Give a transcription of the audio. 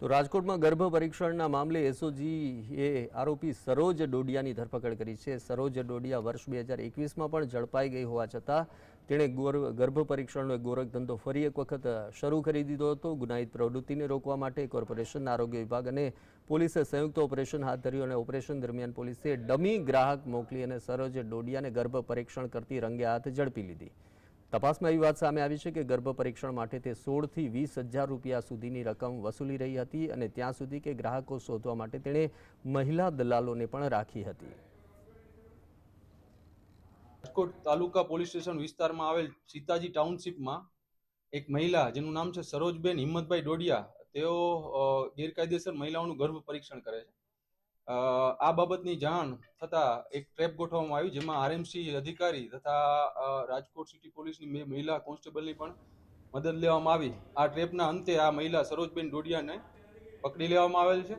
તો રાજકોટમાં ગર્ભ પરીક્ષણના મામલે એસઓજીએ આરોપી સરોજ ડોડિયાની ધરપકડ કરી છે। સરોજ ડોડિયા વર્ષ 2021માં પણ ઝડપાઈ ગઈ હોવા છતાં તેણે ગર્ભ પરીક્ષણનો એક ગોરખધંધો ફરી એક વખત શરૂ કરી દીધો હતો। ગુનાહિત પ્રવૃત્તિને રોકવા માટે કોર્પોરેશન, આરોગ્ય વિભાગ અને પોલીસે સંયુક્ત ઓપરેશન હાથ ધર્યું અને ઓપરેશન દરમિયાન પોલીસે ડમી ગ્રાહક મોકલી અને સરોજ ડોડિયાને ગર્ભ પરીક્ષણ કરતી રંગે હાથ ઝડપી લીધી। તપાસમાં એવી વાત સામે આવી છે કે ગર્ભ પરીક્ષણ માટે તે 16 થી 20,000 રૂપિયા સુધીની રકમ વસૂલી રહી હતી અને ત્યાં સુધી કે ગ્રાહકો શોધવા માટે તેણે મહિલા દલાલોને પણ રાખી હતી। રાજકોટ તાલુકા પોલીસ સ્ટેશન વિસ્તારમાં આવેલ સીતાજી ટાઉનશીપમાં એક મહિલા જેનું નામ છે સરોજબેન હિંમતભાઈ ડોડિયા, તેઓ ગેરકાયદેસર મહિલાઓનું ગર્ભ પરીક્ષણ કરે છે। આ બાબતની જાણ થતા એક ટ્રેપ ગોઠવવામાં આવી, જેમાં આરએમસી અધિકારી તથા રાજકોટ સિટી પોલીસની મહિલા કોન્સ્ટેબલની પણ મદદ લેવામાં આવી। આ ટ્રેપના અંતે આ મહિલા સરોજબેન ડોડિયાને પકડી લેવામાં આવેલ છે।